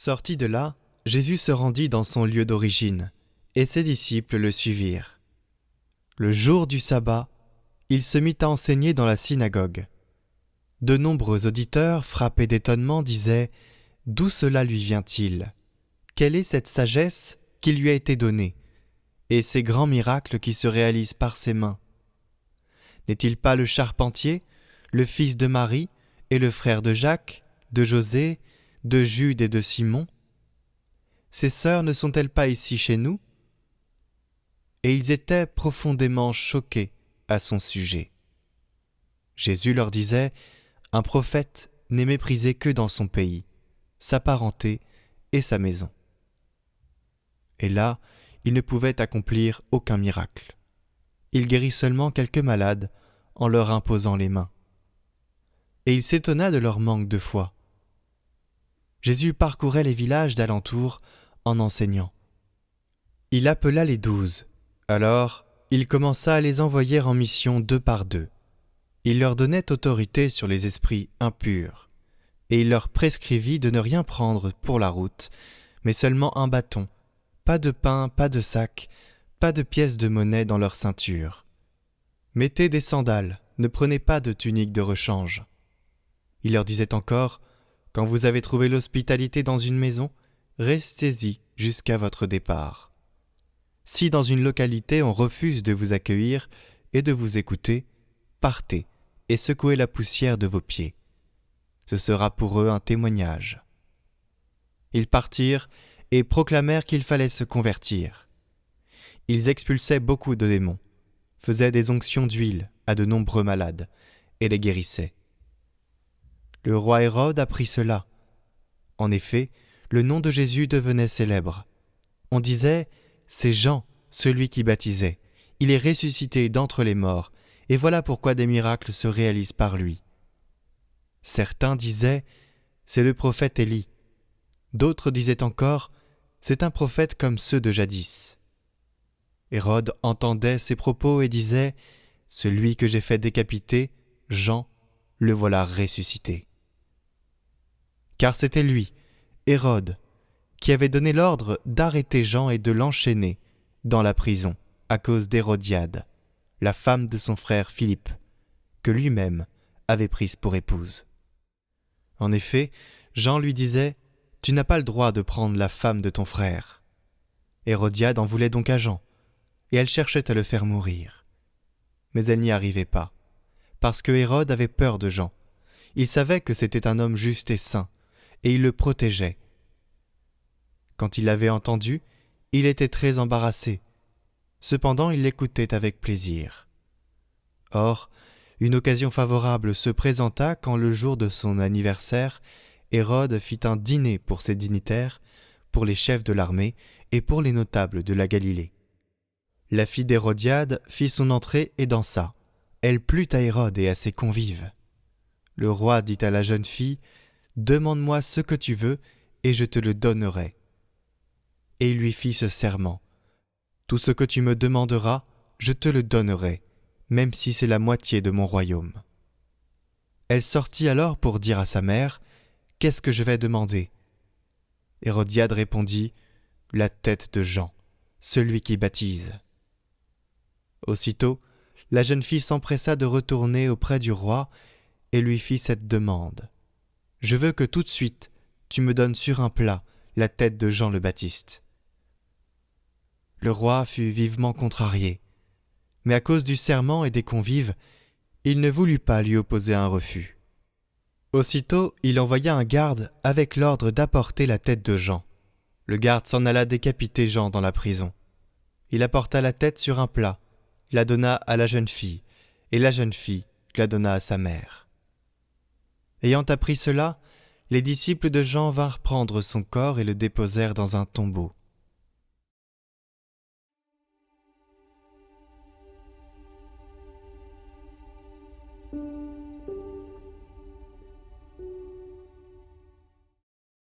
Sorti de là, Jésus se rendit dans son lieu d'origine, et ses disciples le suivirent. Le jour du sabbat, il se mit à enseigner dans la synagogue. De nombreux auditeurs, frappés d'étonnement, disaient « D'où cela lui vient-il ? Quelle est cette sagesse qui lui a été donnée, et ces grands miracles qui se réalisent par ses mains ? N'est-il pas le charpentier, le fils de Marie, et le frère de Jacques, de José, de Jude et de Simon ? Ses sœurs ne sont-elles pas ici chez nous ? » Et ils étaient profondément choqués à son sujet. Jésus leur disait « Un prophète n'est méprisé que dans son pays, sa parenté et sa maison. » Et là, il ne pouvait accomplir aucun miracle. Il guérit seulement quelques malades en leur imposant les mains. Et il s'étonna de leur manque de foi. Jésus parcourait les villages d'alentour en enseignant. Il appela les 12. Alors, il commença à les envoyer en mission 2 par 2. Il leur donnait autorité sur les esprits impurs, et il leur prescrivit de ne rien prendre pour la route, mais seulement un bâton, pas de pain, pas de sac, pas de pièces de monnaie dans leur ceinture. Mettez des sandales, ne prenez pas de tunique de rechange. Il leur disait encore, quand vous avez trouvé l'hospitalité dans une maison, restez-y jusqu'à votre départ. Si dans une localité on refuse de vous accueillir et de vous écouter, partez et secouez la poussière de vos pieds. Ce sera pour eux un témoignage. Ils partirent et proclamèrent qu'il fallait se convertir. Ils expulsaient beaucoup de démons, faisaient des onctions d'huile à de nombreux malades et les guérissaient. Le roi Hérode apprit cela. En effet, le nom de Jésus devenait célèbre. On disait « C'est Jean, celui qui baptisait. Il est ressuscité d'entre les morts, et voilà pourquoi des miracles se réalisent par lui. » Certains disaient « C'est le prophète Élie. » D'autres disaient encore « C'est un prophète comme ceux de jadis. » Hérode entendait ces propos et disait « Celui que j'ai fait décapiter, Jean, le voilà ressuscité. » Car c'était lui, Hérode, qui avait donné l'ordre d'arrêter Jean et de l'enchaîner dans la prison à cause d'Hérodiade, la femme de son frère Philippe, que lui-même avait prise pour épouse. En effet, Jean lui disait « Tu n'as pas le droit de prendre la femme de ton frère. » Hérodiade en voulait donc à Jean, et elle cherchait à le faire mourir. Mais elle n'y arrivait pas, parce que Hérode avait peur de Jean. Il savait que c'était un homme juste et saint, et il le protégeait. Quand il l'avait entendu, il était très embarrassé. Cependant, il l'écoutait avec plaisir. Or, une occasion favorable se présenta quand le jour de son anniversaire, Hérode fit un dîner pour ses dignitaires, pour les chefs de l'armée et pour les notables de la Galilée. La fille d'Hérodiade fit son entrée et dansa. Elle plut à Hérode et à ses convives. Le roi dit à la jeune fille « Demande-moi ce que tu veux, et je te le donnerai. » Et il lui fit ce serment. « Tout ce que tu me demanderas, je te le donnerai, même si c'est la moitié de mon royaume. » Elle sortit alors pour dire à sa mère « Qu'est-ce que je vais demander ?» Hérodiade répondit « La tête de Jean, celui qui baptise. » Aussitôt, la jeune fille s'empressa de retourner auprès du roi et lui fit cette demande. « Je veux que tout de suite tu me donnes sur un plat la tête de Jean le Baptiste. » Le roi fut vivement contrarié, mais à cause du serment et des convives, il ne voulut pas lui opposer un refus. Aussitôt, il envoya un garde avec l'ordre d'apporter la tête de Jean. Le garde s'en alla décapiter Jean dans la prison. Il apporta la tête sur un plat, la donna à la jeune fille, et la jeune fille la donna à sa mère. Ayant appris cela, les disciples de Jean vinrent prendre son corps et le déposèrent dans un tombeau.